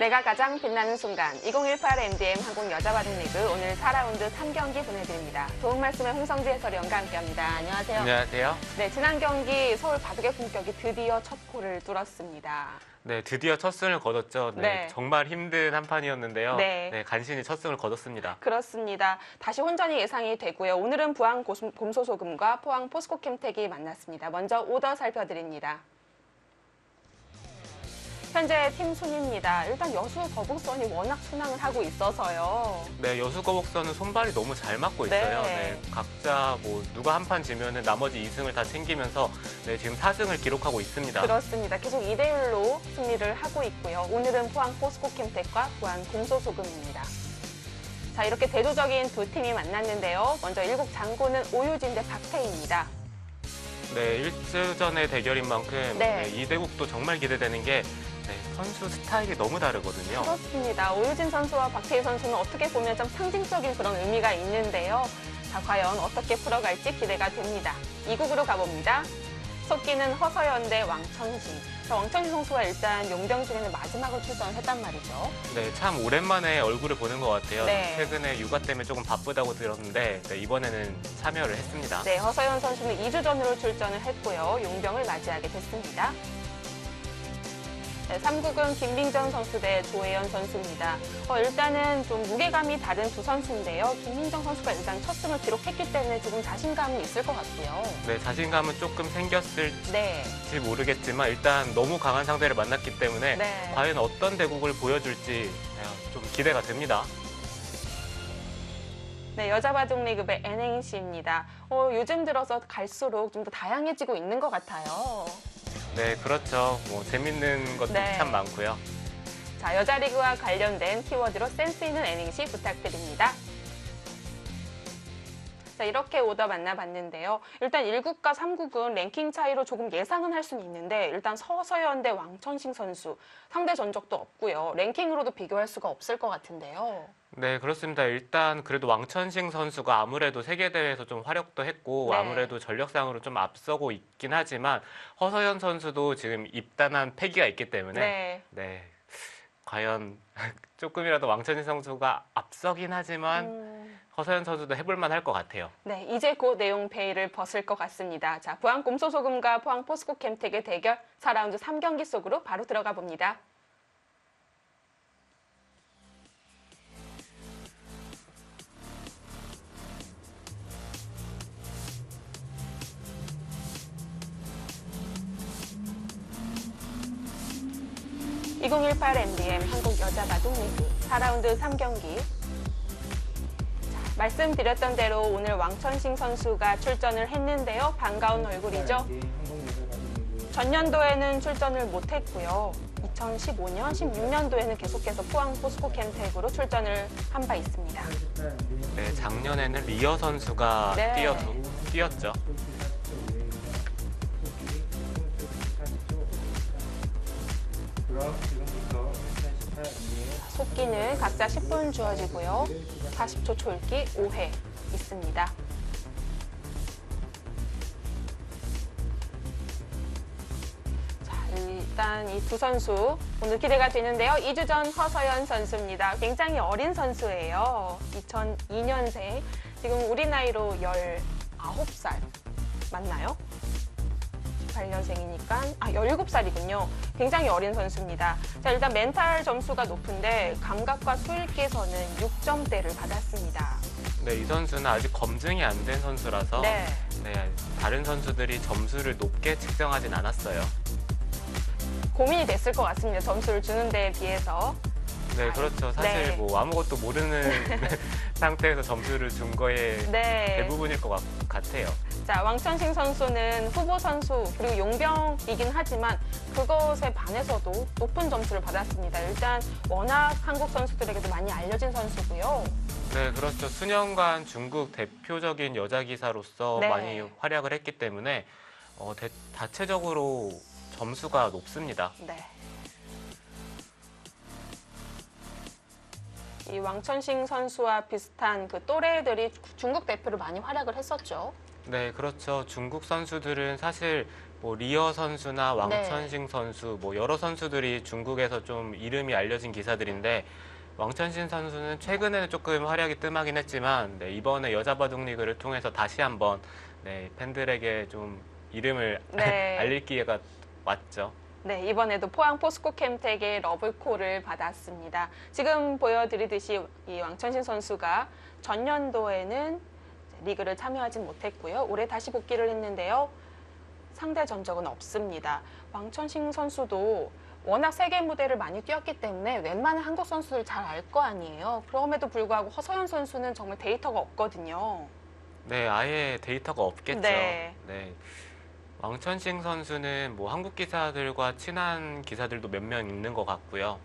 내가 가장 빛나는 순간 2018 MDM 한국 여자바둑리그 오늘 4라운드 3경기 보내드립니다. 도움 말씀에 홍성지 해설위원과 함께합니다. 안녕하세요. 안녕하세요. 네, 지난 경기 서울 바둑의 품격이 드디어 첫 골을 뚫었습니다. 네, 드디어 첫 승을 거뒀죠. 네, 정말 힘든 한 판이었는데요. 네, 간신히 첫 승을 거뒀습니다. 그렇습니다. 다시 혼전이 예상이 되고요. 오늘은 부항 곰소소금과 포항 포스코캠텍이 만났습니다. 먼저 오더 살펴드립니다. 현재 팀 순위입니다. 일단 여수 거북선이 워낙 순항을 하고 있어서요. 네, 여수 거북선은 손발이 너무 잘 맞고 있어요. 네, 각자 누가 한 판 지면은 나머지 2승을 다 챙기면서 지금 4승을 기록하고 있습니다. 그렇습니다. 계속 2대1로 승리를 하고 있고요. 오늘은 포항 포스코캠텍과 부항 곰소소금입니다. 자, 이렇게 대조적인 두 팀이 만났는데요. 먼저 일국 장고는 오유진 대 박태희입니다. 네, 1주전의 대결인 만큼 이 대국도 정말 기대되는 게 선수 스타일이 너무 다르거든요. 그렇습니다. 오유진 선수와 박태희 선수는 어떻게 보면 좀 상징적인 그런 의미가 있는데요. 자, 과연 어떻게 풀어갈지 기대가 됩니다. 2국으로 가봅니다. 속기는 허서연 대 왕천식. 자, 왕천식 선수가 일단 용병중에는 마지막으로 출전을 했단 말이죠. 네, 참 오랜만에 얼굴을 보는 것 같아요. 최근에 육아 때문에 조금 바쁘다고 들었는데 이번에는 참여를 했습니다. 네, 허서연 선수는 2주전으로 출전을 했고요. 용병을 맞이하게 됐습니다. 네, 3국은 김민정 선수 대 조혜연 선수입니다. 일단은 좀 무게감이 다른 두 선수인데요. 김민정 선수가 일단 첫 승을 기록했기 때문에 조금 자신감이 있을 것 같고요. 네, 자신감은 조금 생겼을지 모르겠지만 일단 너무 강한 상대를 만났기 때문에 과연 어떤 대국을 보여줄지 좀 기대가 됩니다. 네, 여자바둑리그의 NNC입니다. 요즘 들어서 갈수록 좀 더 다양해지고 있는 것 같아요. 네, 그렇죠. 재밌는 것도 참 많고요. 자, 여자 리그와 관련된 키워드로 센스 있는 NNC 부탁드립니다. 자, 이렇게 오더 만나봤는데요. 일단 1국과 3국은 랭킹 차이로 조금 예상은 할 수는 있는데 일단 서서연 대 왕천식 선수 상대 전적도 없고요. 랭킹으로도 비교할 수가 없을 것 같은데요. 네, 그렇습니다. 일단 그래도 왕천식 선수가 아무래도 세계대회에서 좀 활약도 했고 아무래도 전력상으로 좀 앞서고 있긴 하지만 허서연 선수도 지금 입단한 패기가 있기 때문에 과연 조금이라도 왕천식 선수가 앞서긴 하지만 허서연 선수도 해볼만 할 것 같아요. 네, 이제 곧 내용 페이를 벗을 것 같습니다. 자, 부항 곰소소금과 포항 포스코캠텍의 대결 4라운드 3경기 속으로 바로 들어가 봅니다. (2018) MDM 한국 여자바둑리그 4라운드 3경기. 말씀드렸던 대로 오늘 왕천식 선수가 출전을 했는데요. 반가운 얼굴이죠. 전년도에는 출전을 못했고요. 2015년, 16년도에는 계속해서 포항 포스코캠텍으로 출전을 한 바 있습니다. 네, 작년에는 리어 선수가 뛰었죠. 속기는 각자 10분 주어지고요. 40초 초읽기 5회 있습니다. 자, 일단 이 두 선수 오늘 기대가 되는데요. 2주전 허서연 선수입니다. 굉장히 어린 선수예요. 2002년생. 지금 우리 나이로 19살 맞나요? 18년생이니까 17살이군요. 굉장히 어린 선수입니다. 자, 일단 멘탈 점수가 높은데 감각과 수읽기에서는 6점대를 받았습니다. 네, 이 선수는 아직 검증이 안 된 선수라서 다른 선수들이 점수를 높게 측정하진 않았어요. 고민이 됐을 것 같습니다. 점수를 주는 데에 비해서. 네, 그렇죠. 사실 아무것도 모르는 상태에서 점수를 준 거에 대부분일 것 같아요. 자, 왕천식 선수는 후보 선수 그리고 용병이긴 하지만 그것에 반해서도 높은 점수를 받았습니다. 일단 워낙 한국 선수들에게도 많이 알려진 선수고요. 네, 그렇죠. 수년간 중국 대표적인 여자 기사로서 많이 활약을 했기 때문에 다체적으로 점수가 높습니다. 이 왕천식 선수와 비슷한 그 또래들이 중국 대표로 많이 활약을 했었죠. 네, 그렇죠. 중국 선수들은 사실 뭐 리어 선수나 왕천식 선수, 뭐 여러 선수들이 중국에서 좀 이름이 알려진 기사들인데 왕천식 선수는 최근에는 조금 활약이 뜸하긴 했지만 네, 이번에 여자 바둑 리그를 통해서 다시 한번 네, 팬들에게 좀 이름을 네. 알릴 기회가 왔죠. 네, 이번에도 포항 포스코캠텍의 러블콜을 받았습니다. 지금 보여드리듯이 이 왕천식 선수가 전년도에는 리그를 참여하진 못했고요. 올해 다시 복귀를 했는데요. 상대 전적은 없습니다. 왕천식 선수도 워낙 세계 무대를 많이 뛰었기 때문에 웬만한 한국 선수들 잘 알 거 아니에요. 그럼에도 불구하고 허서연 선수는 정말 데이터가 없거든요. 네, 아예 데이터가 없겠죠. 네. 네. 왕천식 선수는 뭐 한국 기사들과 친한 기사들도 몇 명 있는 것 같고요.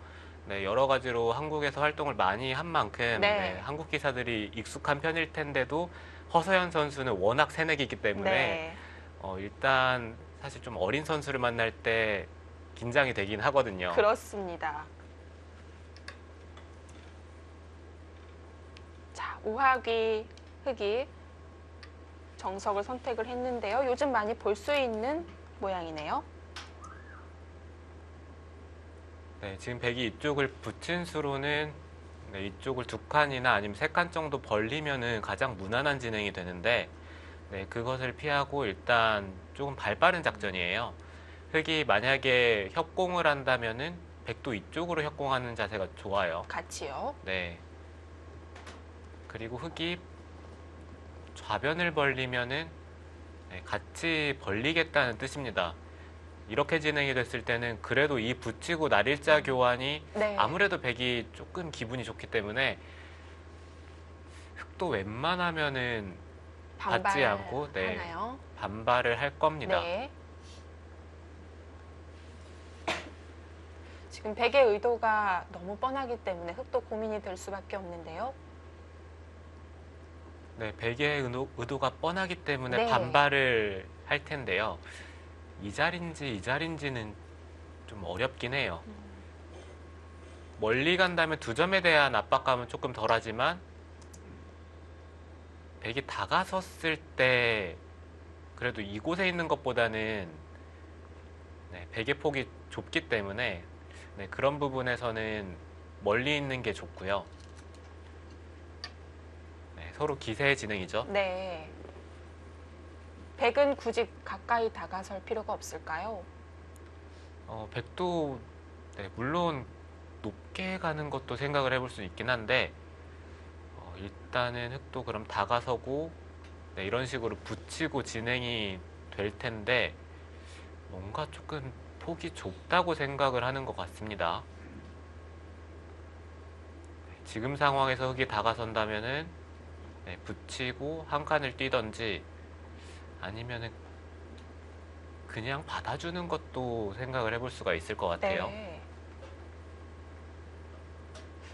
네, 여러 가지로 한국에서 활동을 많이 한 만큼 네, 한국 기사들이 익숙한 편일 텐데도 허서연 선수는 워낙 새내기이기 때문에 일단 사실 좀 어린 선수를 만날 때 긴장이 되긴 하거든요. 그렇습니다. 자, 우하귀, 흑이 정석을 선택을 했는데요. 요즘 많이 볼 수 있는 모양이네요. 네, 지금 백이 이쪽을 붙인 수로는 네, 이쪽을 2칸이나 아니면 3칸 정도 벌리면은 가장 무난한 진행이 되는데 네, 그것을 피하고 일단 조금 발빠른 작전이에요. 흑이 만약에 협공을 한다면은 백도 이쪽으로 협공하는 자세가 좋아요. 같이요. 네. 그리고 흑이 좌변을 벌리면은 네, 같이 벌리겠다는 뜻입니다. 이렇게 진행이 됐을 때는 그래도 이 붙이고 날일자 교환이 아무래도 백이 조금 기분이 좋기 때문에 흑도 웬만하면은 받지 않고 하나요? 반발을 할 겁니다. 네. 지금 백의 의도가 너무 뻔하기 때문에 흑도 고민이 될 수밖에 없는데요. 네, 백의 의도가 뻔하기 때문에 반발을 할 텐데요. 이 자리인지는 좀 어렵긴 해요. 멀리 간다면 2점에 대한 압박감은 조금 덜하지만 백이 다가섰을 때 그래도 이곳에 있는 것보다는 네, 백의 폭이 좁기 때문에 네, 그런 부분에서는 멀리 있는 게 좋고요. 네, 서로 기세의 진행이죠. 네. 백은 굳이 가까이 다가설 필요가 없을까요? 백도 네, 물론 높게 가는 것도 생각을 해볼 수 있긴 한데 일단은 흑도 그럼 다가서고 네, 이런 식으로 붙이고 진행이 될 텐데 뭔가 조금 폭이 좁다고 생각을 하는 것 같습니다. 네, 지금 상황에서 흑이 다가선다면은 네, 붙이고 한 칸을 뛰던지 아니면은 그냥 받아주는 것도 생각을 해볼 수가 있을 것 같아요. 네.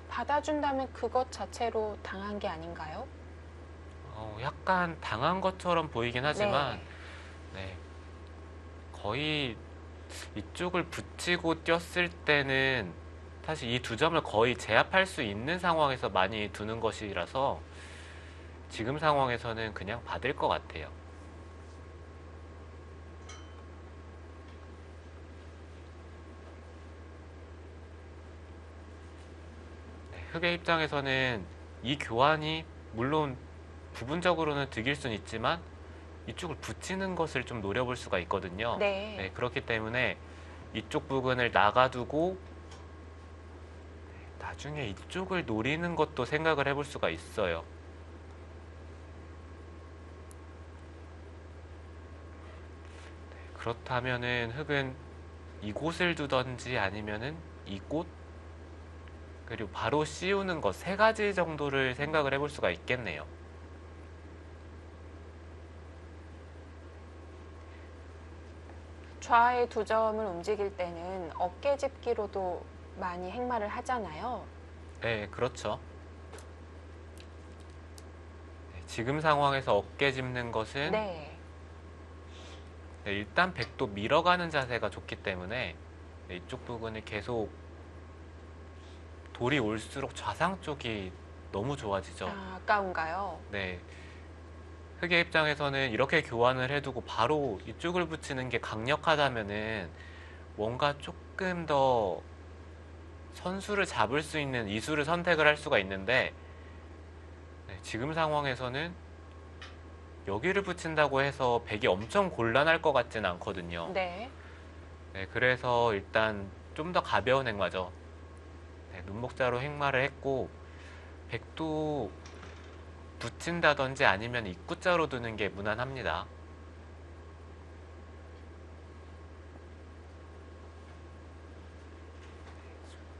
받아준다면 그것 자체로 당한 게 아닌가요? 약간 당한 것처럼 보이긴 하지만 네, 거의 이쪽을 붙이고 뛰었을 때는 사실 이 2점을 거의 제압할 수 있는 상황에서 많이 두는 것이라서 지금 상황에서는 그냥 받을 것 같아요. 네, 흑의 입장에서는 이 교환이 물론 부분적으로는 득일 수는 있지만 이쪽을 붙이는 것을 좀 노려볼 수가 있거든요. 네, 그렇기 때문에 이쪽 부분을 나가두고 나중에 이쪽을 노리는 것도 생각을 해볼 수가 있어요. 네, 그렇다면은 흑은 이곳을 두던지 아니면은 이곳 그리고 바로 씌우는 것 3가지 정도를 생각을 해볼 수가 있겠네요. 좌의 2점을 움직일 때는 어깨 집기로도 많이 행마를 하잖아요. 네, 그렇죠. 네, 지금 상황에서 어깨 짚는 것은 네, 일단 백도 밀어가는 자세가 좋기 때문에 네, 이쪽 부분을 계속 돌이 올수록 좌상 쪽이 너무 좋아지죠. 아, 아까운가요? 네. 흑의 입장에서는 이렇게 교환을 해두고 바로 이쪽을 붙이는 게 강력하다면은 뭔가 조금 더 선수를 잡을 수 있는 이수를 선택을 할 수가 있는데, 네, 지금 상황에서는 여기를 붙인다고 해서 백이 엄청 곤란할 것 같지는 않거든요. 네. 네, 그래서 일단 좀 더 가벼운 행마죠. 네, 눈목자로 행마를 했고, 백도 붙인다든지 아니면 입구자로 두는 게 무난합니다.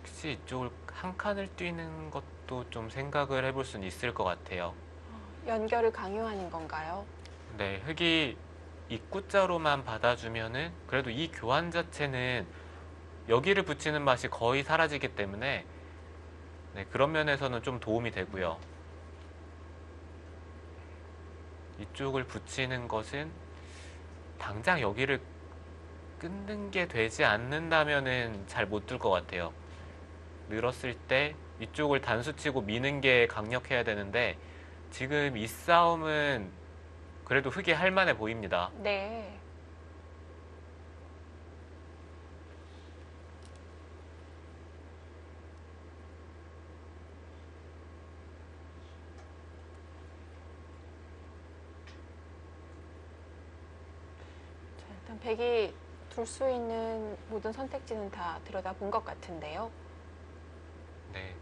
혹시 이쪽을 한 칸을 뛰는 것도 좀 생각을 해볼 수는 있을 것 같아요. 연결을 강요하는 건가요? 네, 흑이 입구자로만 받아주면은 그래도 이 교환 자체는 여기를 붙이는 맛이 거의 사라지기 때문에, 네, 그런 면에서는 좀 도움이 되고요. 이쪽을 붙이는 것은 당장 여기를 끊는 게 되지 않는다면은 잘 못 둘 것 같아요. 늘었을 때 이쪽을 단수치고 미는 게 강력해야 되는데, 지금 이 싸움은 그래도 흑이 할만해 보입니다. 네. 자, 일단 백이 둘 수 있는 모든 선택지는 다 들여다본 것 같은데요. 네.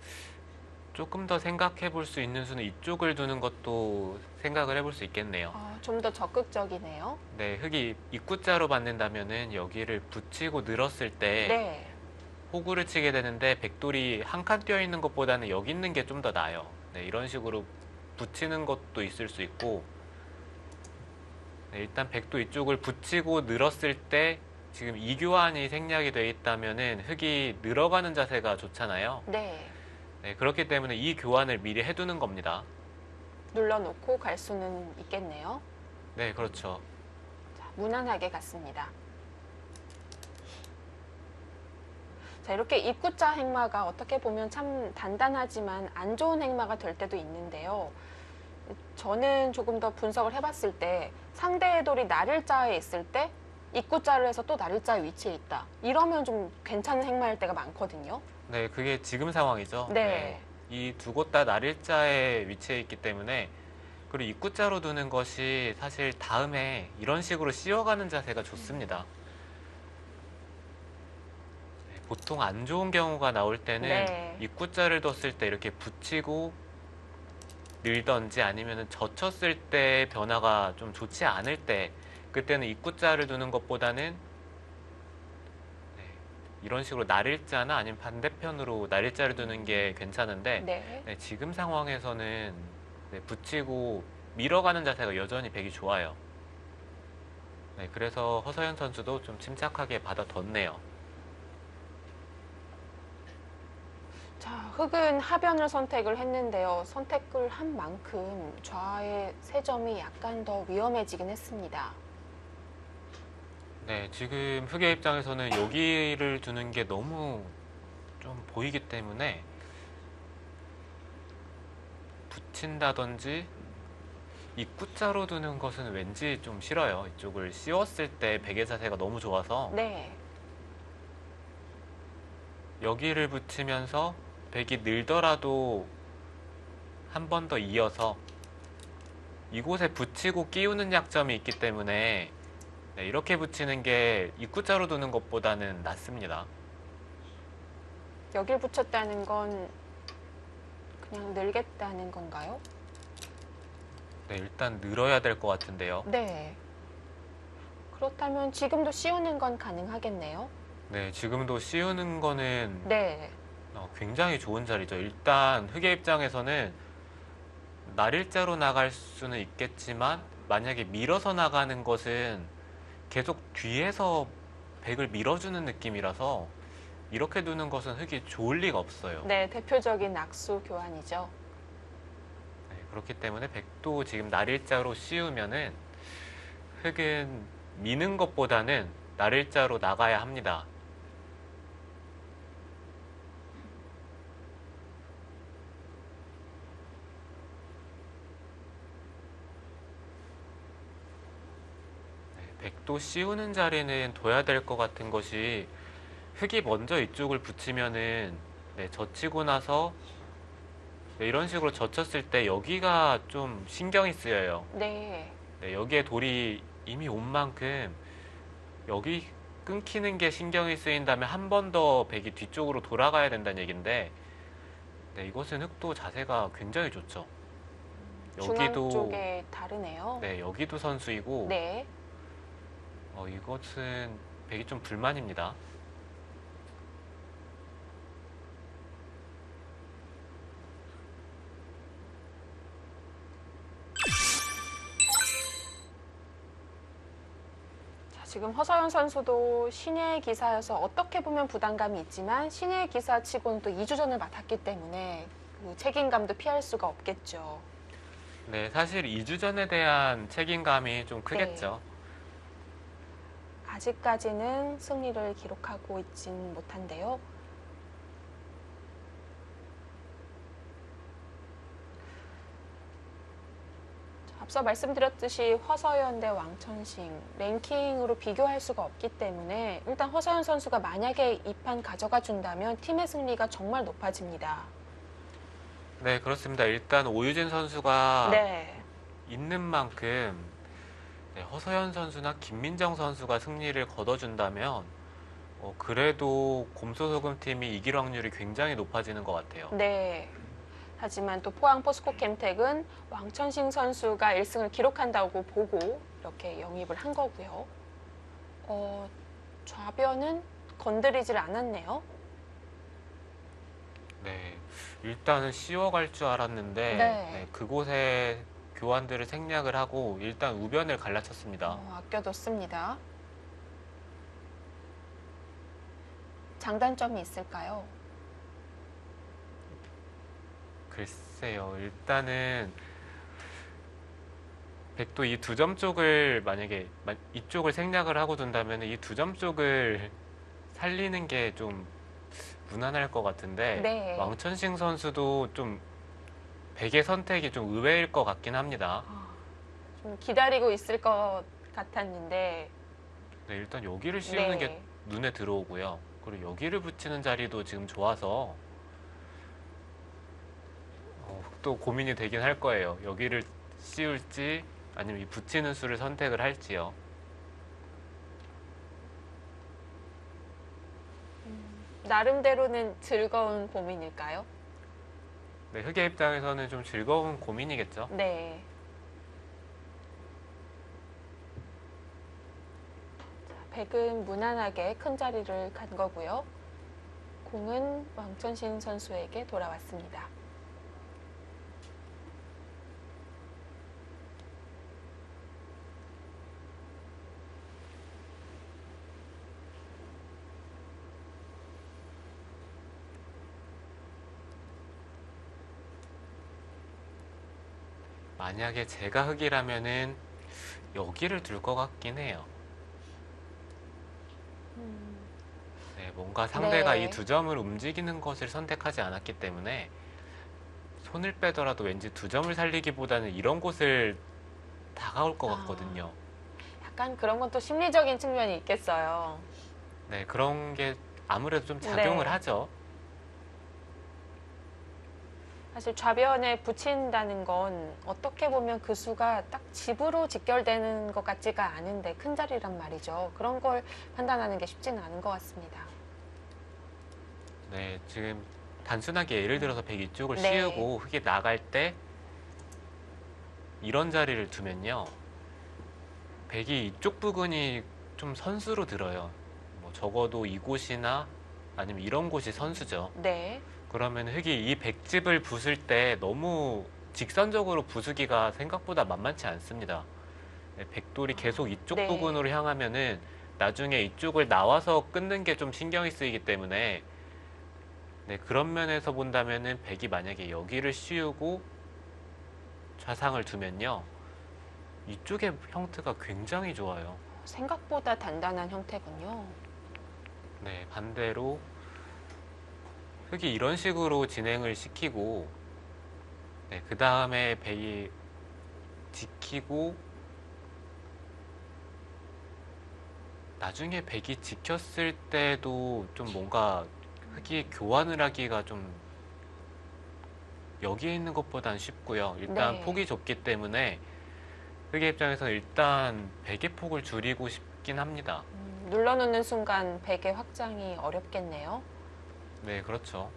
조금 더 생각해 볼 수 있는 수는 이쪽을 두는 것도 생각을 해볼 수 있겠네요. 좀 더 적극적이네요. 네, 흑이 입구자로 받는다면은 여기를 붙이고 늘었을 때 네. 호구를 치게 되는데, 백돌이 한 칸 뛰어 있는 것보다는 여기 있는 게 좀 더 나아요. 네, 이런 식으로 붙이는 것도 있을 수 있고, 네, 일단 백도 이쪽을 붙이고 늘었을 때 지금 이 교환이 생략이 돼 있다면은 흑이 늘어가는 자세가 좋잖아요. 네. 네, 그렇기 때문에 이 교환을 미리 해두는 겁니다. 눌러놓고 갈 수는 있겠네요. 네, 그렇죠. 자, 무난하게 갔습니다. 자, 이렇게 입구자 행마가 어떻게 보면 참 단단하지만 안 좋은 행마가 될 때도 있는데요. 저는 조금 더 분석을 해봤을 때 상대의 돌이 나릴자에 있을 때 입구자를 해서 또 나릴자의 위치에 있다. 이러면 좀 괜찮은 행마일 때가 많거든요. 네, 그게 지금 상황이죠. 네. 이 두 곳 다 나릴자에 위치해 있기 때문에, 그리고 입구자로 두는 것이 사실 다음에 이런 식으로 씌워가는 자세가 좋습니다. 네, 보통 안 좋은 경우가 나올 때는 네. 입구자를 뒀을 때 이렇게 붙이고 늘던지 아니면 젖혔을 때 변화가 좀 좋지 않을 때, 그때는 입구자를 두는 것보다는 네, 이런 식으로 나릴자나 아니면 반대편으로 나릴자를 두는 게 괜찮은데, 네. 네, 지금 상황에서는 네, 붙이고 밀어가는 자세가 여전히 백이 좋아요. 네, 그래서 허서연 선수도 좀 침착하게 받아뒀네요. 자, 흑은 하변을 선택을 했는데요. 선택을 한 만큼 좌의 세 점이 약간 더 위험해지긴 했습니다. 네, 지금 흑의 입장에서는 여기를 두는 게 너무 좀 보이기 때문에 붙인다든지 입구자로 두는 것은 왠지 좀 싫어요. 이쪽을 씌웠을 때 백의 자세가 너무 좋아서 네. 여기를 붙이면서 백이 늘더라도 한 번 더 이어서 이곳에 붙이고 끼우는 약점이 있기 때문에, 네, 이렇게 붙이는 게 입구자로 두는 것보다는 낫습니다. 여길 붙였다는 건 그냥 늘겠다는 건가요? 네, 일단 늘어야 될 것 같은데요. 네. 그렇다면 지금도 씌우는 건 가능하겠네요. 네, 지금도 씌우는 거는 네. 굉장히 좋은 자리죠. 일단 흑의 입장에서는 날일자로 나갈 수는 있겠지만, 만약에 밀어서 나가는 것은 계속 뒤에서 백을 밀어주는 느낌이라서 이렇게 두는 것은 흑이 좋을 리가 없어요. 네, 대표적인 악수 교환이죠. 네, 그렇기 때문에 백도 지금 날일자로 씌우면은 흑은 미는 것보다는 날일자로 나가야 합니다. 백도 씌우는 자리는 둬야 될 것 같은 것이 흙이 먼저 이쪽을 붙이면은 네, 젖히고 나서 네, 이런 식으로 젖혔을 때 여기가 좀 신경이 쓰여요. 네. 네, 여기에 돌이 이미 온 만큼 여기 끊기는 게 신경이 쓰인다면 한 번 더 백이 뒤쪽으로 돌아가야 된다는 얘긴데 네, 이것은 흙도 자세가 굉장히 좋죠. 중앙 여기도 쪽에 다르네요. 네, 여기도 선수이고 네. 이것은 백이 좀 불만입니다. 자, 지금 허서연 선수도 신예 기사여서 어떻게 보면 부담감이 있지만 신예 기사치고는 또 2주전을 맡았기 때문에 그 책임감도 피할 수가 없겠죠. 네, 사실 2주 전에 대한 책임감이 좀 크겠죠. 아직까지는 승리를 기록하고 있진 못한데요. 자, 앞서 말씀드렸듯이 허서연 대 왕천식 랭킹으로 비교할 수가 없기 때문에 일단 허서연 선수가 만약에 이 판 가져가 준다면 팀의 승리가 정말 높아집니다. 네, 그렇습니다. 일단 오유진 선수가 네. 있는 만큼 네, 허서연 선수나 김민정 선수가 승리를 거둬준다면 그래도 곰소소금 팀이 이길 확률이 굉장히 높아지는 것 같아요. 네. 하지만 또 포항 포스코 캠텍은 왕천식 선수가 1승을 기록한다고 보고 이렇게 영입을 한 거고요. 좌변은 건드리질 않았네요. 네, 일단은 씌워갈 줄 알았는데 네, 그곳에 교환들을 생략을 하고 일단 우변을 갈라쳤습니다. 아껴뒀습니다. 장단점이 있을까요? 글쎄요, 일단은 백도 이 두 점 쪽을 만약에 이쪽을 생략을 하고 둔다면 이 두 점 쪽을 살리는 게 좀 무난할 것 같은데 네. 왕천식 선수도 좀 백의 선택이 좀 의외일 것 같긴 합니다. 좀 기다리고 있을 것 같았는데 네, 일단 여기를 씌우는 네. 게 눈에 들어오고요. 그리고 여기를 붙이는 자리도 지금 좋아서 또 고민이 되긴 할 거예요. 여기를 씌울지 아니면 이 붙이는 수를 선택을 할지요. 나름대로는 즐거운 고민일까요? 네, 흑의 입장에서는 좀 즐거운 고민이겠죠. 네. 자, 백은 무난하게 큰 자리를 간 거고요. 공은 왕천식 선수에게 돌아왔습니다. 만약에 제가 흑이라면은 여기를 둘 것 같긴 해요. 네, 뭔가 상대가 네. 이 두 점을 움직이는 것을 선택하지 않았기 때문에 손을 빼더라도 왠지 두 점을 살리기보다는 이런 곳을 다가올 것 같거든요. 약간 그런 건 또 심리적인 측면이 있겠어요. 네, 그런 게 아무래도 좀 작용을 네. 하죠. 사실 좌변에 붙인다는 건 어떻게 보면 그 수가 딱 집으로 직결되는 것 같지가 않은데 큰 자리란 말이죠. 그런 걸 판단하는 게 쉽지는 않은 것 같습니다. 네, 지금 단순하게 예를 들어서 백 이쪽을 네. 씌우고 흑이 나갈 때 이런 자리를 두면요. 백이 이쪽 부근이 좀 선수로 들어요. 뭐 적어도 이곳이나 아니면 이런 곳이 선수죠. 네. 그러면 흑이 이 백집을 부술 때 너무 직선적으로 부수기가 생각보다 만만치 않습니다. 네, 백돌이 계속 이쪽 네. 부근으로 향하면은 나중에 이쪽을 나와서 끊는 게 좀 신경이 쓰이기 때문에 네, 그런 면에서 본다면은 백이 만약에 여기를 씌우고 좌상을 두면요. 이쪽의 형태가 굉장히 좋아요. 생각보다 단단한 형태군요. 네, 반대로 흑이 이런 식으로 진행을 시키고 네, 그 다음에 백이 지키고 나중에 백이 지켰을 때도 좀 뭔가 흑이 교환을 하기가 좀 여기에 있는 것보단 쉽고요. 일단 네. 폭이 좁기 때문에 흑의 입장에서는 일단 백의 폭을 줄이고 싶긴 합니다. 눌러놓는 순간 백의 확장이 어렵겠네요. 네, 그렇죠.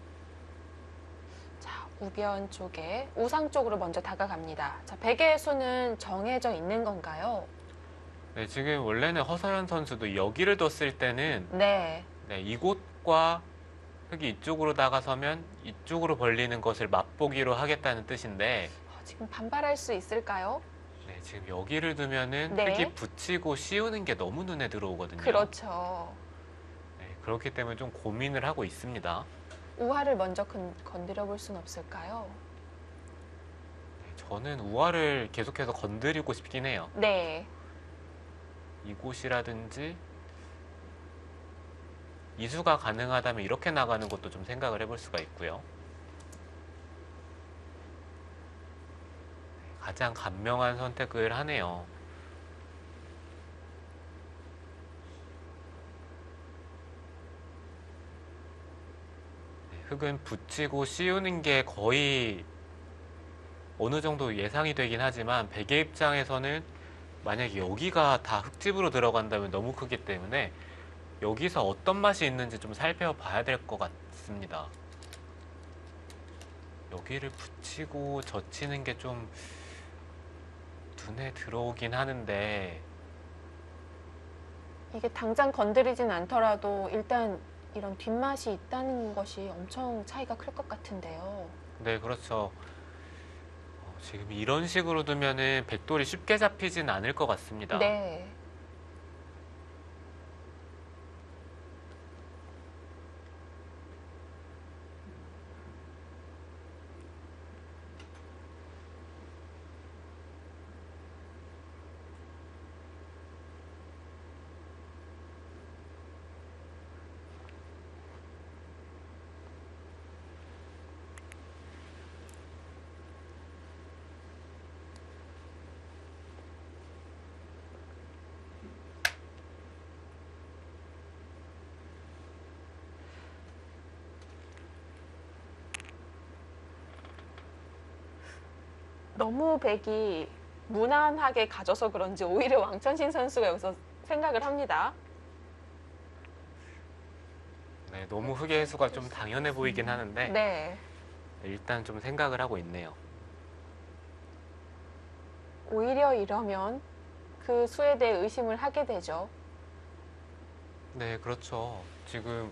자, 우변 쪽에 우상 쪽으로 먼저 다가갑니다. 자, 백의 수는 정해져 있는 건가요? 네, 지금 원래는 허서연 선수도 여기를 뒀을 때는 네. 네, 이곳과 흑이 이쪽으로 다가서면 이쪽으로 벌리는 것을 맛보기로 하겠다는 뜻인데 지금 반발할 수 있을까요? 네, 지금 여기를 두면은 네. 흑이 붙이고 씌우는 게 너무 눈에 들어오거든요. 그렇죠. 네, 그렇기 때문에 좀 고민을 하고 있습니다. 우하를 먼저 건드려 볼 수는 없을까요? 네, 저는 우화를 계속해서 건드리고 싶긴 해요. 네. 이곳이라든지 이수가 가능하다면 이렇게 나가는 것도 좀 생각을 해볼 수가 있고요. 가장 간명한 선택을 하네요. 흙은 붙이고 씌우는 게 거의 어느 정도 예상이 되긴 하지만 백의 입장에서는 만약에 여기가 다 흙집으로 들어간다면 너무 크기 때문에 여기서 어떤 맛이 있는지 좀 살펴봐야 될 것 같습니다. 여기를 붙이고 젖히는 게 좀 눈에 들어오긴 하는데 이게 당장 건드리진 않더라도 일단 이런 뒷맛이 있다는 것이 엄청 차이가 클 것 같은데요. 네, 그렇죠. 지금 이런 식으로 두면은 백돌이 쉽게 잡히진 않을 것 같습니다. 네. 너무 백이 무난하게 가져서 그런지 오히려 왕천신 선수가 여기서 생각을 합니다. 네, 너무 흑의 해수가 좀 당연해 보이긴 하는데 네. 일단 좀 생각을 하고 있네요. 오히려 이러면 그 수에 대해 의심을 하게 되죠. 네, 그렇죠. 지금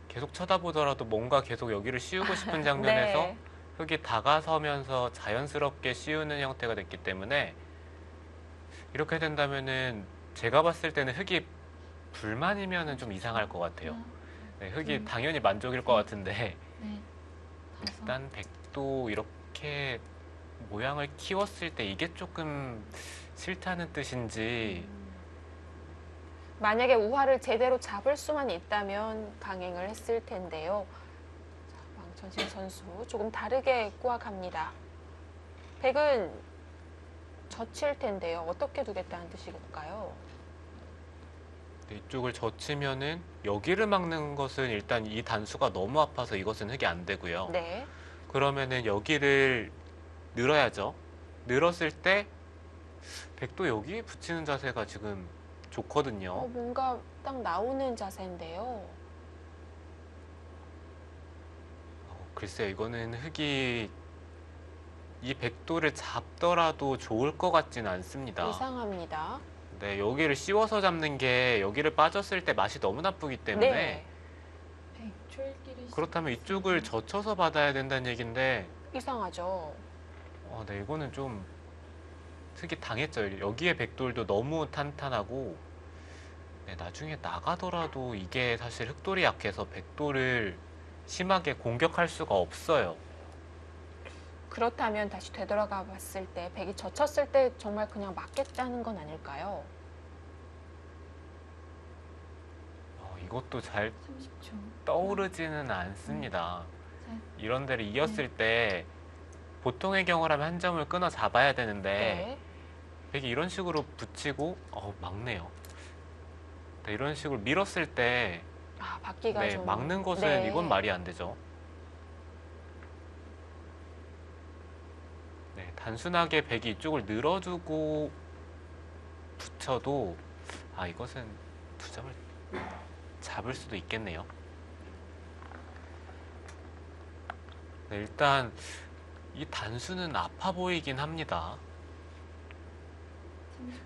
계속 쳐다보더라도 뭔가 계속 여기를 씌우고 싶은 장면에서 네. 흙이 다가서면서 자연스럽게 씌우는 형태가 됐기 때문에 이렇게 된다면은 제가 봤을 때는 흙이 불만이면은 좀 이상할 것 같아요. 네, 흙이 당연히 만족일 것 같은데 네. 일단 백도 이렇게 모양을 키웠을 때 이게 조금 싫다는 뜻인지 만약에 우화를 제대로 잡을 수만 있다면 강행을 했을 텐데요. 자, 왕천신 선수 조금 다르게 꼬아갑니다. 백은 젖힐 텐데요. 어떻게 두겠다는 뜻일까요? 네, 이쪽을 젖히면은 여기를 막는 것은 일단 이 단수가 너무 아파서 이것은 흙이 안 되고요. 네. 그러면은 여기를 늘어야죠. 늘었을 때 백도 여기에 붙이는 자세가 지금 좋거든요. 뭔가 딱 나오는 자세인데요. 글쎄요, 이거는 흙이 이 백도를 잡더라도 좋을 것 같지는 않습니다. 이상합니다. 네, 여기를 씌워서 잡는 게 여기를 빠졌을 때 맛이 너무 나쁘기 때문에 네. 백출기를 그렇다면 이쪽을 젖혀서 받아야 된다는 얘기인데 이상하죠. 네, 이거는 좀 흙이 당했죠. 여기에 백돌도 너무 탄탄하고 네, 나중에 나가더라도 이게 사실 흑돌이 약해서 백돌을 심하게 공격할 수가 없어요. 그렇다면 다시 되돌아가 봤을 때 백이 젖혔을 때 정말 그냥 맞겠다는 건 아닐까요? 이것도 잘 30초. 떠오르지는 않습니다. 자, 이런 데를 이었을 때 보통의 경우라면 한 점을 끊어 잡아야 되는데 네. 백이 이런 식으로 붙이고 막네요. 네, 이런 식으로 밀었을 때 아, 받기가 네, 좀. 막는 것은 네. 이건 말이 안 되죠. 네, 단순하게 백이 이쪽을 늘어주고 붙여도 이것은 두 점을 잡을 수도 있겠네요. 네, 일단 이 단수는 아파 보이긴 합니다.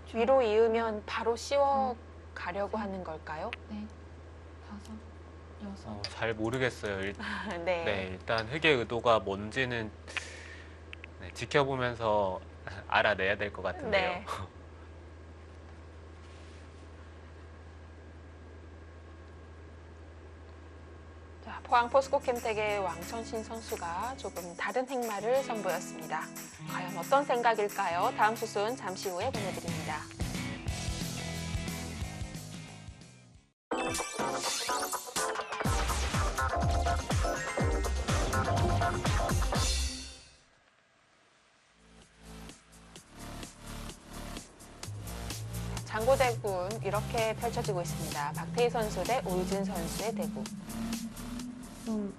30초. 위로 이으면 바로 씌워 가려고 하는 걸까요? 넷, 다섯, 여섯. 잘 모르겠어요. 네. 네, 일단 흑의 의도가 뭔지는 네, 지켜보면서 알아내야 될 것 같은데요. 네. 자, 포항 포스코캠텍의 왕천신 선수가 조금 다른 행마를 선보였습니다. 과연 어떤 생각일까요? 다음 수순 잠시 후에 보내드립니다. 장고대군 이렇게 펼쳐지고 있습니다. 박태희 선수 대 오유진 선수의 대구. 좀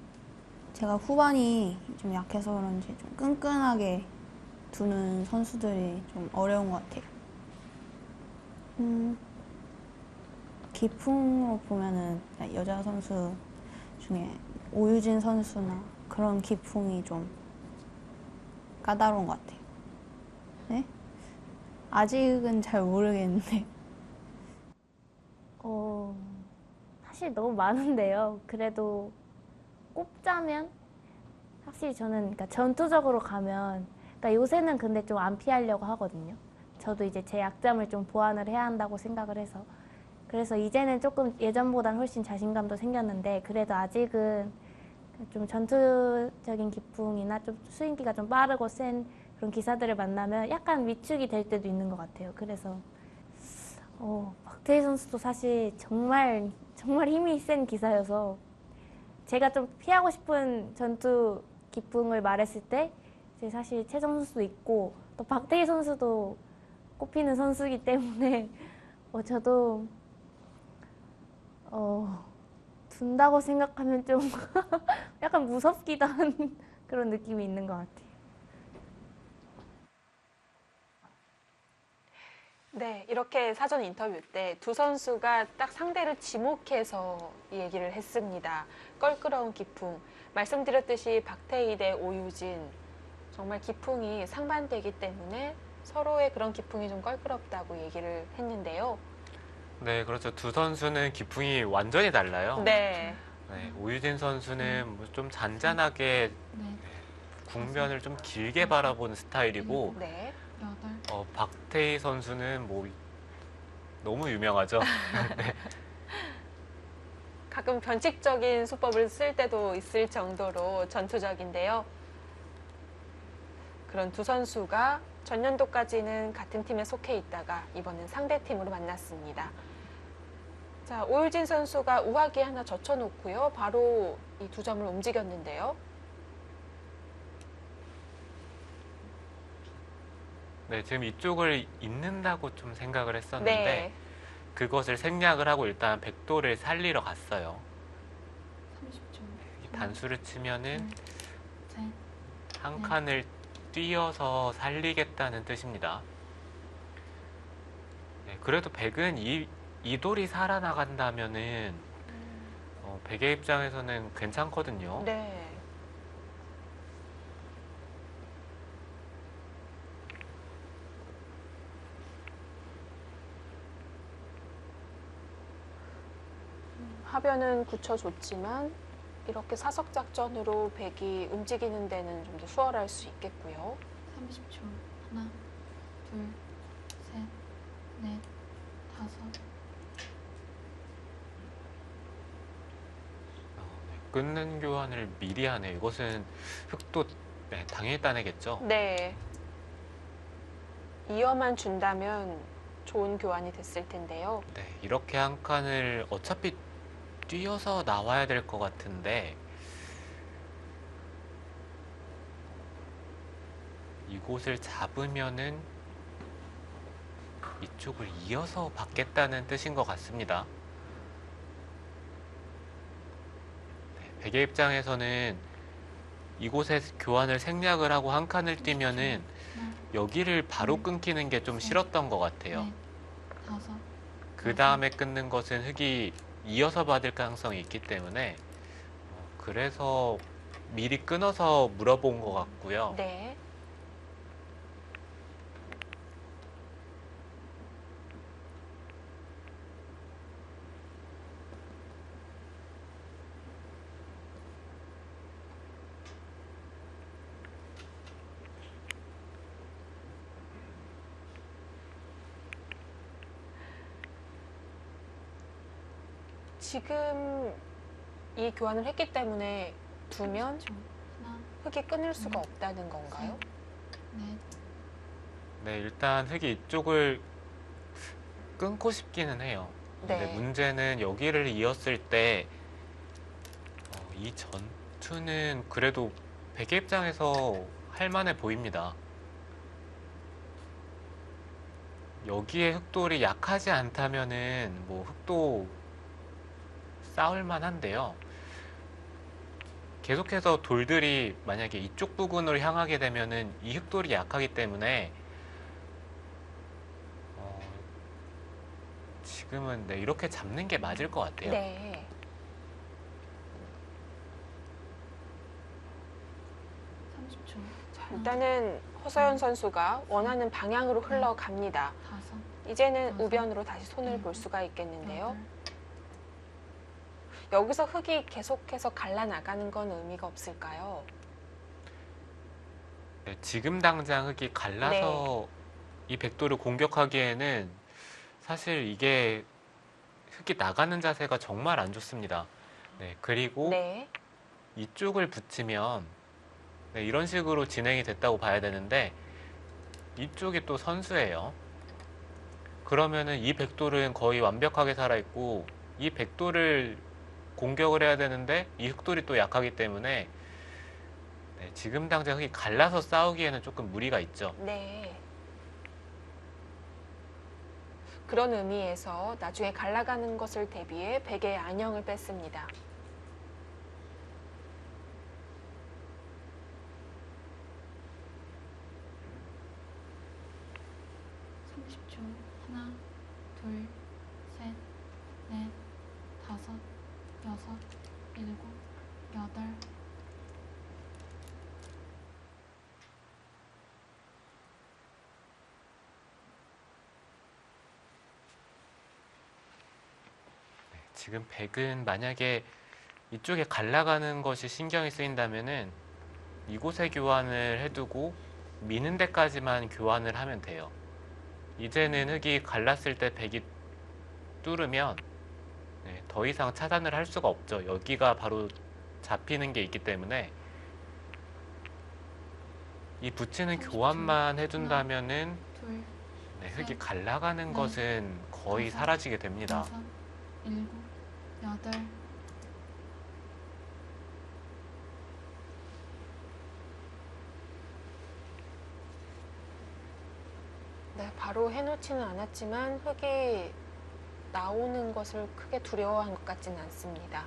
제가 후반이 좀 약해서 그런지 좀 끈끈하게 두는 선수들이 좀 어려운 것 같아요. 기풍으로 보면은 여자 선수 중에 오유진 선수나 그런 기풍이 좀 까다로운 것 같아요. 네? 아직은 잘 모르겠는데. 사실 너무 많은데요. 그래도 꼽자면 확실히 저는 그러니까 전투적으로 가면 그러니까 요새는 근데 좀 안 피하려고 하거든요. 저도 이제 제 약점을 좀 보완을 해야 한다고 생각을 해서 그래서 이제는 조금 예전보다는 훨씬 자신감도 생겼는데 그래도 아직은 좀 전투적인 기풍이나 좀 스윙기가 좀 빠르고 센 그런 기사들을 만나면 약간 위축이 될 때도 있는 것 같아요. 그래서 박태희 선수도 사실 정말 힘이 센 기사여서 제가 좀 피하고 싶은 전투 기풍을 말했을 때 이제 사실 최정 선수도 있고 또 박태희 선수도 꼽히는 선수이기 때문에 저도 둔다고 생각하면 좀 약간 무섭기도 한 그런 느낌이 있는 것 같아요. 네, 이렇게 사전 인터뷰 때 두 선수가 딱 상대를 지목해서 얘기를 했습니다. 껄끄러운 기풍. 말씀드렸듯이 박태희 대 오유진. 정말 기풍이 상반되기 때문에 서로의 그런 기풍이 좀 껄끄럽다고 얘기를 했는데요. 네, 그렇죠. 두 선수는 기풍이 완전히 달라요. 네. 네, 오유진 선수는 뭐좀 잔잔하게 넷, 국면을 좀 길게 바라보는 스타일이고 네. 여덟. 박태희 선수는 뭐 너무 유명하죠. 가끔 변칙적인 수법을 쓸 때도 있을 정도로 전투적인데요. 그런 두 선수가 전년도까지는 같은 팀에 속해 있다가 이번엔 상대 팀으로 만났습니다. 자, 오유진 선수가 우하기 하나 젖혀놓고요. 바로 이 두 점을 움직였는데요. 네, 지금 이쪽을 잇는다고 좀 생각을 했었는데 네. 그것을 생략을 하고 일단 백도를 살리러 갔어요. 30초. 이 단수를 치면은 셋. 한 칸을 뛰어서 살리겠다는 뜻입니다. 네, 그래도 백은 이 돌이 살아나간다면은 백의 입장에서는 괜찮거든요. 네. 하변은 굳혀줬지만 이렇게 사석 작전으로 백이 움직이는 데는 좀 더 수월할 수 있겠고요. 30초. 하나, 둘, 셋, 넷, 다섯. 끊는 교환을 미리 하네요. 이것은 흑도 당연히 따내겠죠. 네. 이어만 준다면 좋은 교환이 됐을 텐데요. 네, 이렇게 한 칸을 어차피 뛰어서 나와야 될 것 같은데 이곳을 잡으면은 이쪽을 이어서 받겠다는 뜻인 것 같습니다. 네, 백의 입장에서는 이곳에 교환을 생략을 하고 한 칸을 뛰면은 하나, 여기를 바로 끊기는 게 좀 싫었던 것 같아요. 넷, 다섯, 그 다음에 끊는 것은 흙이 이어서 받을 가능성이 있기 때문에 그래서 미리 끊어서 물어본 것 같고요. 네. 지금 이 교환을 했기 때문에 두면 30초. 하나, 흙이 끊을 수가 없다는 건가요? 넷, 네, 일단 흙이 이쪽을 끊고 싶기는 해요. 근데 네. 문제는 여기를 이었을 때 이 전투는 그래도 백의 입장에서 할만해 보입니다. 여기에 흑돌이 약하지 않다면은 뭐 흑도 싸울만 한데요. 계속해서 돌들이 만약에 이쪽 부근으로 향하게 되면은 이 흑돌이 약하기 때문에 지금은 네, 이렇게 잡는 게 맞을 것 같아요. 네. 자, 일단은 허서연 선수가 원하는 방향으로 흘러갑니다. 다섯, 이제는 우변으로 다시 손을 볼 수가 있겠는데요. 여덟, 여기서 흙이 계속해서 갈라나가는 건 의미가 없을까요? 네, 지금 당장 흙이 갈라서 이 백도를 공격하기에는 사실 이게 흙이 나가는 자세가 정말 안 좋습니다. 네, 그리고 네. 이쪽을 붙이면 네, 이런 식으로 진행이 됐다고 봐야 되는데 이쪽이 또 선수예요. 그러면은 이 백돌은 거의 완벽하게 살아있고 이 백돌을 공격을 해야 되는데 이 흑돌이 또 약하기 때문에 네, 지금 당장 흙이 갈라서 싸우기에는 조금 무리가 있죠. 네. 그런 의미에서 나중에 갈라가는 것을 대비해 백의 안형을 뺐습니다. 삼십 초. 하나, 둘, 셋, 넷, 다섯, 여섯, 일곱, 여덟, 지금 백은 만약에 이쪽에 갈라가는 것이 신경이 쓰인다면은 이곳에 교환을 해두고 미는 데까지만 교환을 하면 돼요. 이제는 흙이 갈랐을 때 백이 뚫으면 네, 더 이상 차단을 할 수가 없죠. 여기가 바로 잡히는 게 있기 때문에 이 붙이는 30초. 교환만 해준다면은 둘, 네, 흙이 셋, 갈라가는 넷, 것은 거의 다섯, 사라지게 됩니다. 여섯, 일곱, 여덟, 네, 바로 해놓지는 않았지만 흙이 나오는 것을 크게 두려워한 것 같지는 않습니다.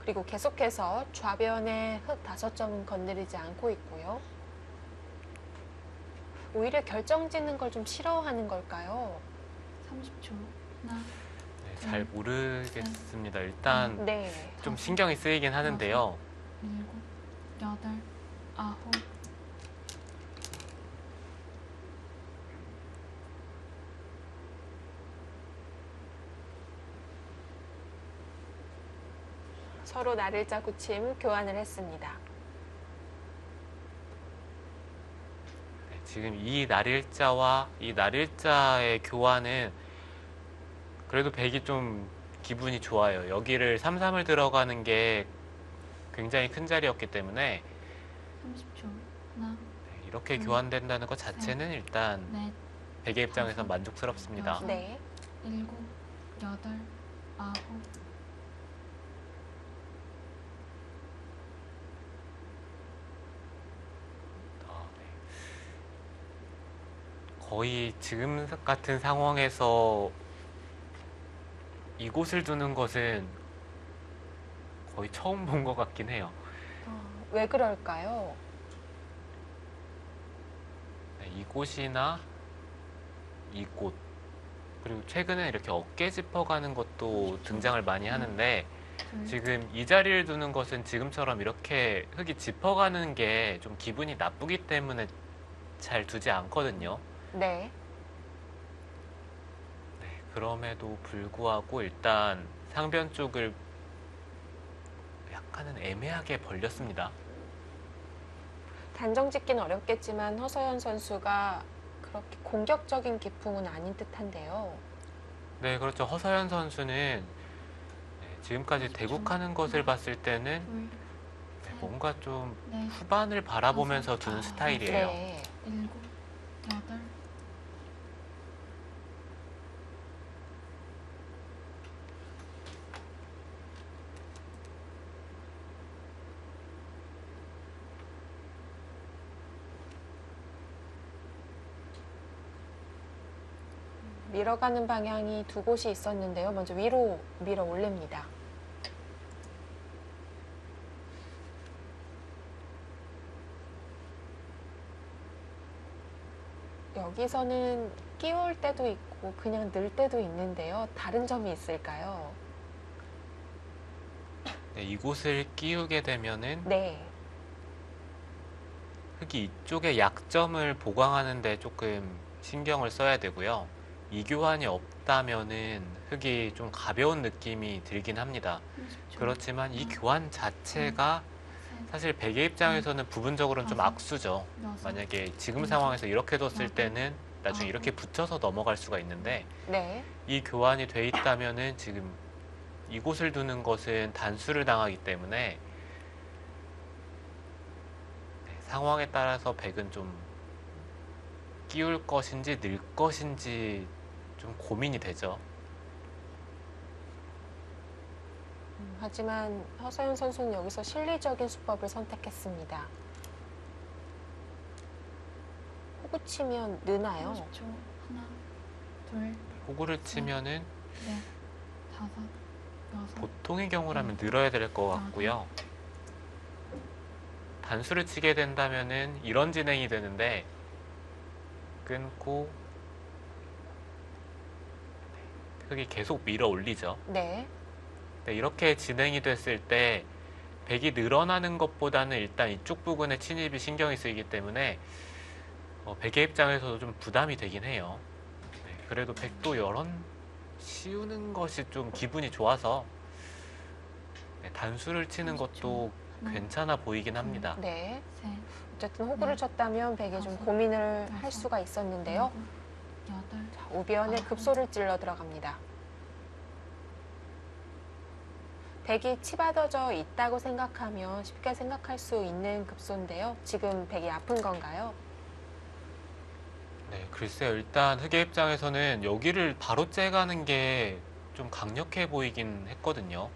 그리고 계속해서 좌변의 흙 5점은 건드리지 않고 있고요. 오히려 결정짓는 걸 좀 싫어하는 걸까요? 30초. 하나, 네, 잘 모르겠습니다. 일단 네. 좀 신경이 쓰이긴 하는데요. 일곱, 여덟, 아홉, 서로 날일자 굳힘 교환을 했습니다. 네, 지금 이 날일자와 이 날일자의 교환은 그래도 백이 좀 기분이 좋아요. 여기를 3-3을 들어가는 게 굉장히 큰 자리였기 때문에 30초. 하나, 네, 이렇게 교환된다는 것 자체는 일단 넷, 백의 입장에서 만족스럽습니다. 네. 일곱, 여덟, 아홉, 네. 거의 지금 같은 상황에서 이곳을 두는 것은 거의 처음 본 것 같긴 해요. 왜 그럴까요? 네, 이곳이나 이곳, 그리고 최근에 이렇게 어깨 짚어가는 것도 등장을 많이 하는데 지금 이 자리를 두는 것은 지금처럼 이렇게 흙이 짚어가는 게 좀 기분이 나쁘기 때문에 잘 두지 않거든요. 네. 네, 그럼에도 불구하고 일단 상변 쪽을 약간은 애매하게 벌렸습니다. 단정 짓기는 어렵겠지만 허서연 선수가 그렇게 공격적인 기풍은 아닌 듯한데요. 네, 그렇죠. 허서연 선수는 네, 지금까지 대국하는 것을 봤을 때는 둘, 네, 뭔가 좀 넷, 후반을 바라보면서 두는 스타일이에요. 네. 일곱, 여덟, 밀어가는 방향이 두 곳이 있었는데요. 먼저 위로 밀어 올립니다. 여기서는 끼울 때도 있고 그냥 늘 때도 있는데요. 다른 점이 있을까요? 네, 이곳을 끼우게 되면은 네. 흙이 이쪽의 약점을 보강하는 데 조금 신경을 써야 되고요. 이 교환이 없다면은 흙이 좀 가벼운 느낌이 들긴 합니다. 30초. 그렇지만 이 교환 자체가 셋, 사실 베개 입장에서는 부분적으로는 좀 악수죠. 여섯, 만약에 지금 상황에서 이렇게 뒀을 때는 나중에 이렇게 붙여서 넘어갈 수가 있는데 네. 이 교환이 돼 있다면은 지금 이곳을 두는 것은 단수를 당하기 때문에 네, 상황에 따라서 백은 좀 끼울 것인지 늘 것인지 좀 고민이 되죠. 하지만 허서연 선수는 여기서 실리적인 수법을 선택했습니다. 호구 치면 느나요? 30초. 하나, 둘, 호구를 치면은 넷, 다섯, 여섯, 보통의 경우라면 늘어야 될 것 같고요. 단수를 치게 된다면은 이런 진행이 되는데 끊고 흙이 계속 밀어 올리죠. 네. 네, 이렇게 진행이 됐을 때 백이 늘어나는 것보다는 일단 이쪽 부분에 침입이 신경이 쓰이기 때문에 백의 입장에서도 좀 부담이 되긴 해요. 네, 그래도 백도 여런 씌우는 것이 좀 기분이 좋아서 네, 단수를 치는 것도 하나, 괜찮아 보이긴 합니다. 네. 셋, 어쨌든 호구를 쳤다면 백이 좀 고민을 할 수가 있었는데요. 일곱, 여덟, 자, 오비언의 급소를 찔러 들어갑니다. 백이 치받아져 있다고 생각하면 쉽게 생각할 수 있는 급소인데요. 지금 백이 아픈 건가요? 네, 글쎄요. 일단 흑의 입장에서는 여기를 바로 째가는 게 좀 강력해 보이긴 했거든요.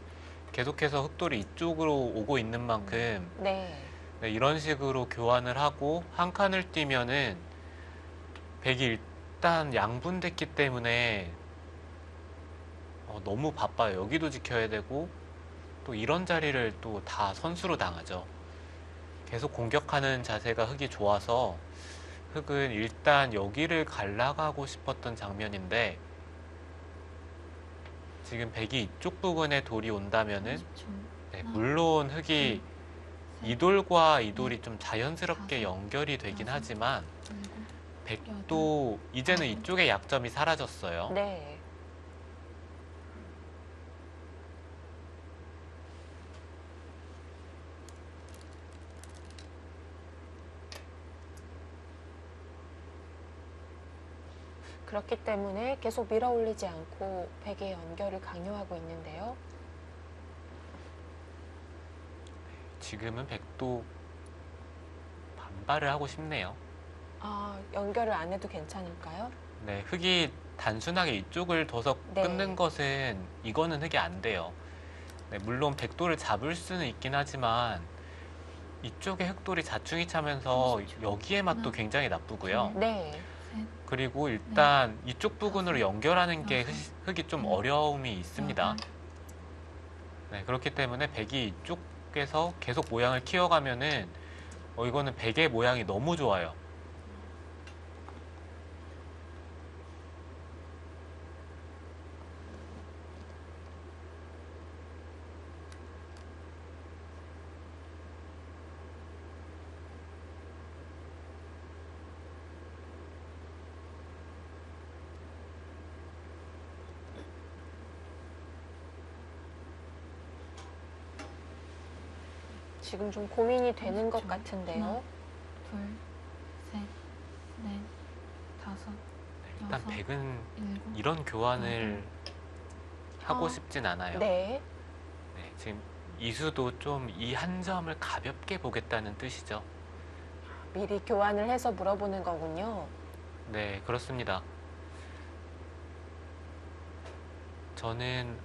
계속해서 흑돌이 이쪽으로 오고 있는 만큼 네. 네, 이런 식으로 교환을 하고 한 칸을 뛰면은 백이 일단 양분됐기 때문에 너무 바빠요. 여기도 지켜야 되고 또 이런 자리를 또 다 선수로 당하죠. 계속 공격하는 자세가 흑이 좋아서 흑은 일단 여기를 갈라가고 싶었던 장면인데 지금 백이 이쪽 부분에 돌이 온다면은 30초. 네, 물론 흑이 이 돌과 이 돌이 좀 자연스럽게 연결이 되긴 하지만 일곱, 백도 이제는 이쪽의 약점이 사라졌어요. 네. 그렇기 때문에 계속 밀어 올리지 않고 백의 연결을 강요하고 있는데요. 지금은 백도 반발을 하고 싶네요. 아, 연결을 안 해도 괜찮을까요? 네, 흑이 단순하게 이쪽을 둬서 네. 끊는 것은 이거는 흑이 안 돼요. 네, 물론 백도를 잡을 수는 있긴 하지만 이쪽에 흑돌이 자충이 차면서 여기에 맛도 굉장히 나쁘고요. 네. 그리고 일단 이쪽 부근으로 연결하는 게 여섯, 흙이 좀 일곱, 어려움이 있습니다. 여덟, 네, 그렇기 때문에 백이 이쪽에서 계속 모양을 키워가면은 이거는 백의 모양이 너무 좋아요. 지금 좀 고민이 되는 것 그렇죠. 같은데요. 둘, 셋, 넷, 다섯, 일단 여섯, 백은 일곱, 이런 교환을 하고 싶진 않아요. 네. 네, 지금 이수도 좀 이 한 점을 가볍게 보겠다는 뜻이죠. 미리 교환을 해서 물어보는 거군요. 네, 그렇습니다. 저는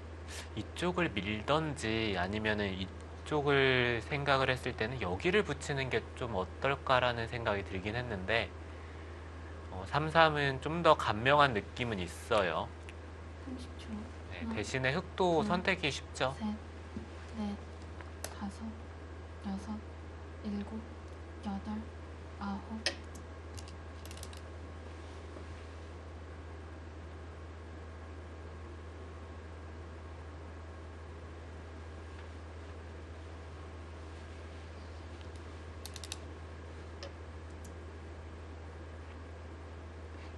이쪽을 밀던지 아니면은 이쪽을 생각을 했을 때는 여기를 붙이는 게 좀 어떨까라는 생각이 들긴 했는데 3-3은 좀 더 간명한 느낌은 있어요. 30초. 네, 하나, 대신에 흙도 둘, 선택이 쉽죠. 셋, 넷, 다섯, 여섯, 일곱, 여덟, 아홉.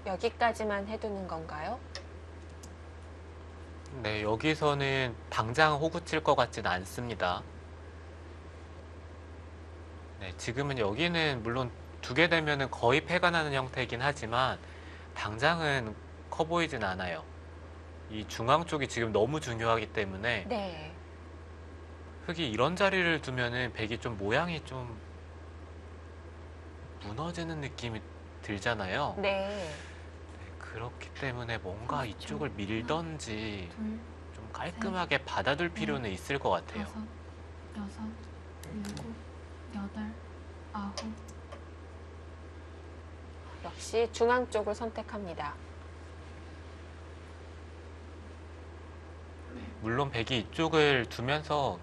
여기까지만 해두는 건가요? 네, 여기서는 당장 호구 칠 것 같지는 않습니다. 네, 지금은 여기는 물론 두 개 되면은 거의 패가 나는 형태이긴 하지만 당장은 커 보이진 않아요. 이 중앙 쪽이 지금 너무 중요하기 때문에 네. 흙이 이런 자리를 두면은 백이 좀 모양이 좀 무너지는 느낌이 들잖아요. 네. 네, 그렇기 때문에 뭔가 그렇죠. 이쪽을 밀던지 둘, 좀 깔끔하게 받아둘 필요는 있을 것 같아요. 다섯, 여섯, 일곱, 여덟, 아홉. 역시 중앙 쪽을 선택합니다. 물론 백이 이쪽을 두면서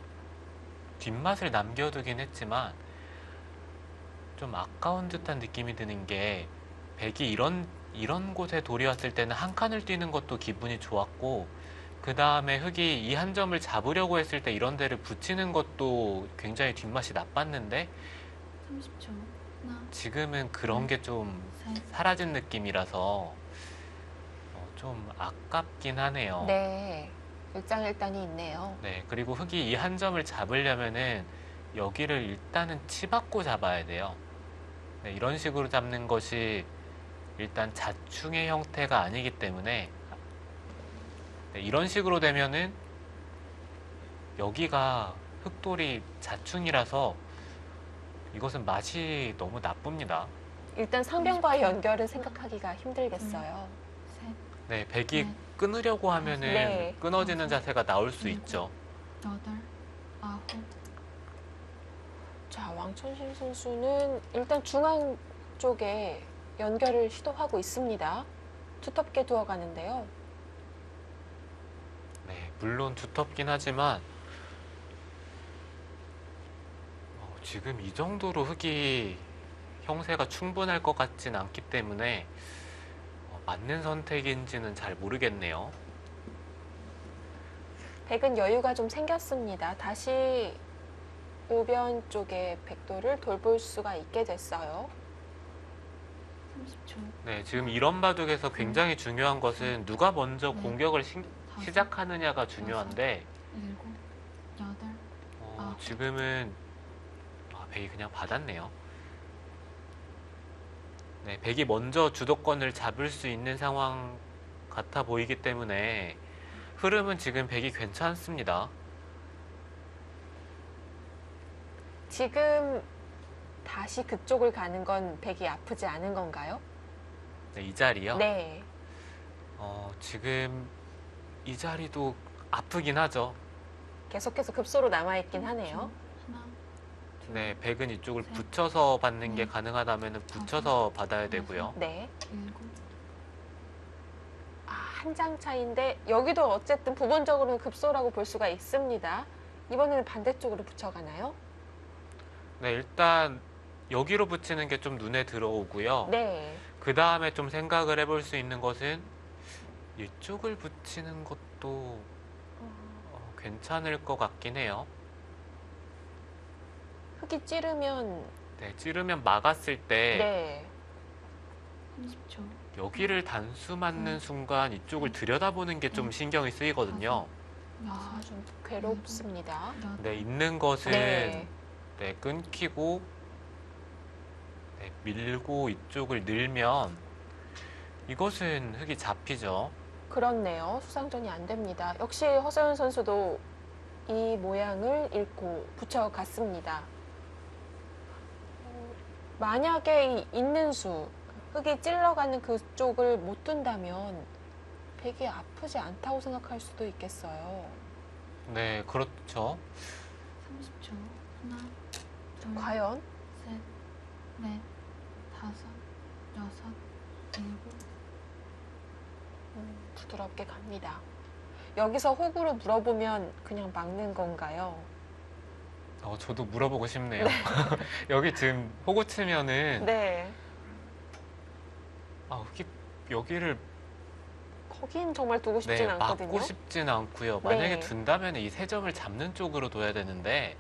뒷맛을 남겨두긴 했지만 좀 아까운 듯한 느낌이 드는 게 백이 이런 곳에 돌이 왔을 때는 한 칸을 뛰는 것도 기분이 좋았고 그 다음에 흙이 이 한 점을 잡으려고 했을 때 이런 데를 붙이는 것도 굉장히 뒷맛이 나빴는데 30초. 하나, 지금은 그런 게 좀 셋, 사라진 느낌이라서 좀 아깝긴 하네요. 네. 일장일단이 있네요. 네, 그리고 흙이 이 한 점을 잡으려면은 여기를 일단은 치받고 잡아야 돼요. 네, 이런 식으로 잡는 것이 일단 자충의 형태가 아니기 때문에 네, 이런 식으로 되면은 여기가 흙돌이 자충이라서 이것은 맛이 너무 나쁩니다. 일단 상변과의 연결은 생각하기가 힘들겠어요. 셋, 네, 백이 네. 끊으려고 하면은 네. 끊어지는 자세가 나올 수 있죠. 여덟, 아홉. 자, 왕천식 선수는 일단 중앙 쪽에 연결을 시도하고 있습니다. 두텁게 두어가는데요. 네, 물론 두텁긴 하지만 지금 이 정도로 흙이 형세가 충분할 것 같진 않기 때문에 맞는 선택인지는 잘 모르겠네요. 백은 여유가 좀 생겼습니다. 다시 우변 쪽에 백도를 돌볼 수가 있게 됐어요. 30초. 네, 지금 이런 바둑에서 굉장히 중요한 것은 누가 먼저 네. 공격을 다섯, 시작하느냐가 중요한데 일곱, 여덟, 아홉. 지금은 백이 그냥 받았네요. 네, 백이 먼저 주도권을 잡을 수 있는 상황 같아 보이기 때문에 흐름은 지금 백이 괜찮습니다. 지금 다시 그쪽을 가는 건 백이 아프지 않은 건가요? 네, 이 자리요? 네. 지금 이 자리도 아프긴 하죠. 계속해서 급소로 남아있긴 하네요. 하나, 둘, 네, 백은 이쪽을 셋, 붙여서 받는 게 넷, 가능하다면 붙여서 받아야 되고요. 네. 일곱, 아, 한 장 차인데 여기도 어쨌든 부분적으로는 급소라고 볼 수가 있습니다. 이번에는 반대쪽으로 붙여가나요? 네, 일단 여기로 붙이는 게 좀 눈에 들어오고요. 네. 그 다음에 좀 생각을 해볼 수 있는 것은 이쪽을 붙이는 것도 괜찮을 것 같긴 해요. 흙이 찌르면 네, 찌르면 막았을 때 네. 30초, 여기를 단수 맞는 순간 이쪽을 들여다보는 게 좀 신경이 쓰이거든요. 아, 여섯, 좀 괴롭습니다. 여덟, 네, 있는 것은 네. 네, 끊기고 네, 밀고 이쪽을 늘면 이것은 흙이 잡히죠. 그렇네요. 수상전이 안 됩니다. 역시 허서연 선수도 이 모양을 읽고 붙여갔습니다. 만약에 이 있는 수, 흙이 찔러가는 그쪽을 못 둔다면 백이 아프지 않다고 생각할 수도 있겠어요. 네, 그렇죠. 30초, 하나, 둘, 과연? 셋, 넷, 다섯, 여섯, 일곱, 부드럽게 갑니다. 여기서 호구로 물어보면 그냥 막는 건가요? 저도 물어보고 싶네요. 여기 지금 호구 치면은 네. 흙이 여기를 거긴 정말 두고 싶진 네, 않거든요. 막고 싶진 않고요. 만약에 네. 둔다면 이 세 점을 잡는 쪽으로 둬야 되는데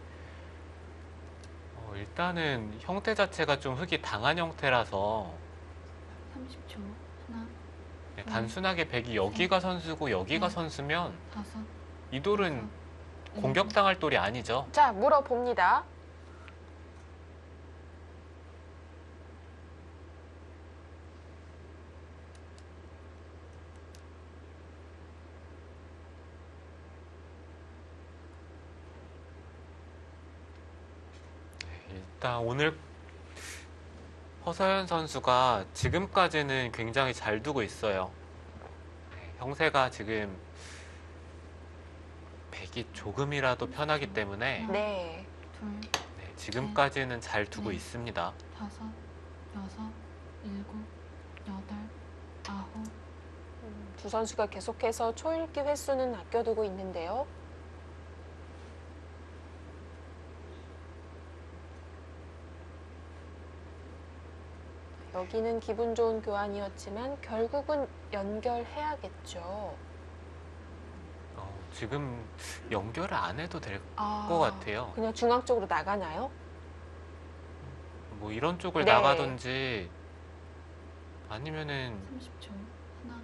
일단은 형태 자체가 좀 흙이 당한 형태라서 30초, 하나, 네, 단순하게 백이 여기가 선수고 여기가 선수면 다섯, 이 돌은 여섯, 일곱, 공격당할 돌이 아니죠. 자, 물어봅니다. 일단 오늘 허서연 선수가 지금까지는 굉장히 잘 두고 있어요. 네, 형세가 지금 백이 조금이라도 편하기 때문에 네. 둘, 네, 지금까지는 잘 두고 네. 있습니다. 다섯, 여섯, 일곱, 여덟, 아홉, 두 선수가 계속해서 초읽기 횟수는 아껴두고 있는데요. 여기는 기분 좋은 교환이었지만 결국은 연결해야겠죠. 지금 연결을 안 해도 될 아, 것 같아요. 그냥 중앙 쪽으로 나가나요? 뭐 이런 쪽을 네. 나가든지 아니면은 30초, 하나,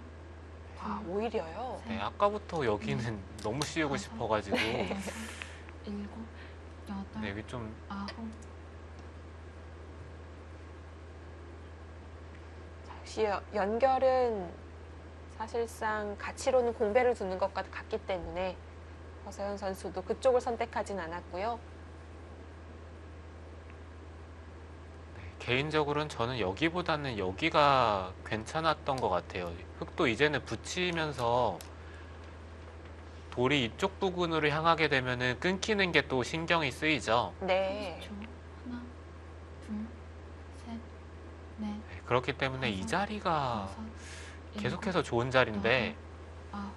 아, 오히려요. 네, 아까부터 여기는 너무 씌우고 싶어가지고 여섯, 일곱, 여덟, 네, 여기 좀 아홉, 역시 연결은 사실상 가치로는 공배를 두는 것 같기 때문에 허서연 선수도 그쪽을 선택하진 않았고요. 개인적으로는 저는 여기보다는 여기가 괜찮았던 것 같아요. 흙도 이제는 붙이면서 돌이 이쪽 부근으로 향하게 되면은 끊기는 게 또 신경이 쓰이죠. 네. 30초, 하나, 둘, 셋, 넷, 네, 그렇기 때문에 이 자리가 다섯, 계속해서 좋은 자리인데 일곱, 아홉,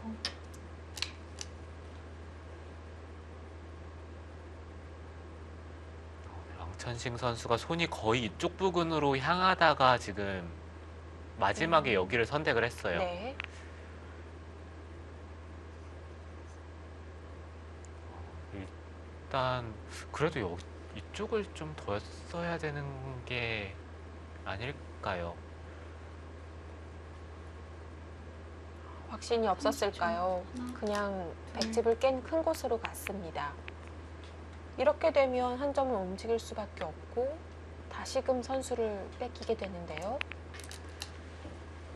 왕천식 선수가 손이 거의 이쪽 부근으로 향하다가 지금 마지막에 여기를 선택을 했어요. 네. 일단 그래도 이쪽을 좀 더 써야 되는 게 아닐까요? 확신이 없었을까요? 하나, 그냥 둘, 백집을 깬 큰 곳으로 갔습니다. 이렇게 되면 한 점을 움직일 수밖에 없고 다시금 선수를 뺏기게 되는데요.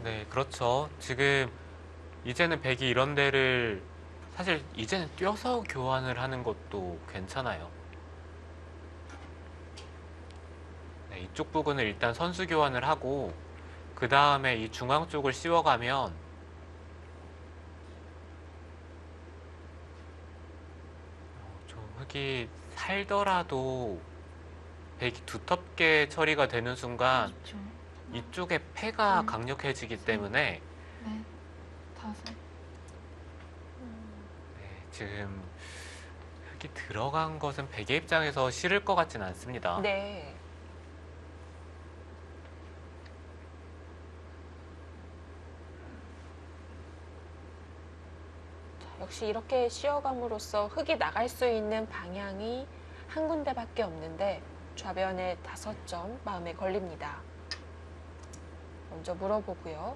네, 그렇죠. 지금 이제는 백이 이런 데를 사실 이제는 뛰어서 교환을 하는 것도 괜찮아요. 네, 이쪽 부분을 일단 선수 교환을 하고 그 다음에 이 중앙 쪽을 씌워가면 좀 흙이 살더라도 백이 두텁게 처리가 되는 순간 30초. 이쪽에 패가 음. 강력해지기 때문에 넷, 다섯. 네, 지금 흙이 들어간 것은 백의 입장에서 싫을 것 같지는 않습니다. 네. 자, 역시 이렇게 쉬어감으로써 흙이 나갈 수 있는 방향이 한 군데밖에 없는데 좌변에 5점 마음에 걸립니다. 먼저 물어보고요.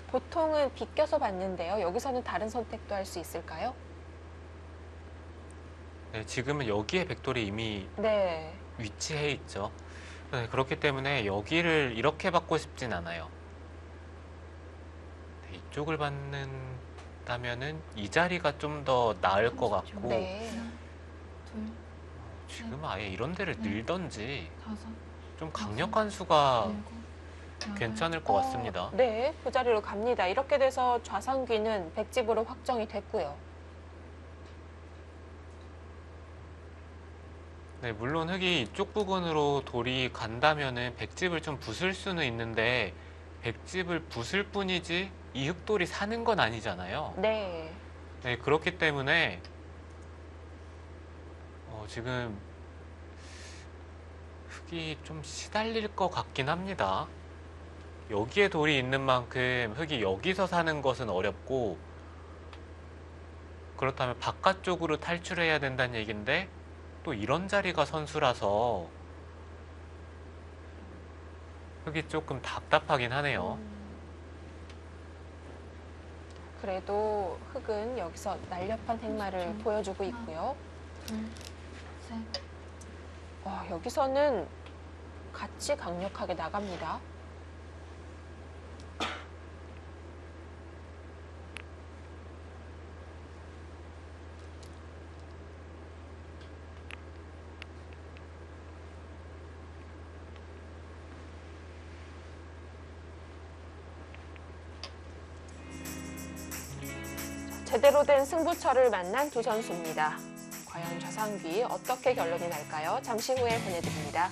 보통은 비껴서 받는데요. 여기서는 다른 선택도 할 수 있을까요? 네, 지금은 여기에 백돌이 이미 네. 위치해 있죠. 네, 그렇기 때문에 여기를 이렇게 받고 싶진 않아요. 네, 이쪽을 받는다면은 이 자리가 좀 더 나을 것 같고 네. 하나, 둘, 지금 아예 이런 데를 네. 늘던지 다섯, 좀 강력한 수가 일곱, 여덟. 괜찮을 것 같습니다. 네, 그 자리로 갑니다. 이렇게 돼서 좌상귀는 백집으로 확정이 됐고요. 네, 물론 흙이 이쪽 부분으로 돌이 간다면은 백집을 좀 부술 수는 있는데 백집을 부술 뿐이지 이 흙돌이 사는 건 아니잖아요. 네. 네, 그렇기 때문에 지금 흙이 좀 시달릴 것 같긴 합니다. 여기에 돌이 있는 만큼 흙이 여기서 사는 것은 어렵고 그렇다면 바깥쪽으로 탈출해야 된다는 얘기인데 또 이런 자리가 선수라서 흙이 조금 답답하긴 하네요. 그래도 흙은 여기서 날렵한 행마를 보여주고 있고요. 둘, 셋, 여기서는 같이 강력하게 나갑니다. 제대로 된 승부처를 만난 두 선수입니다. 과연 좌상귀 어떻게 결론이 날까요? 잠시 후에 보내드립니다.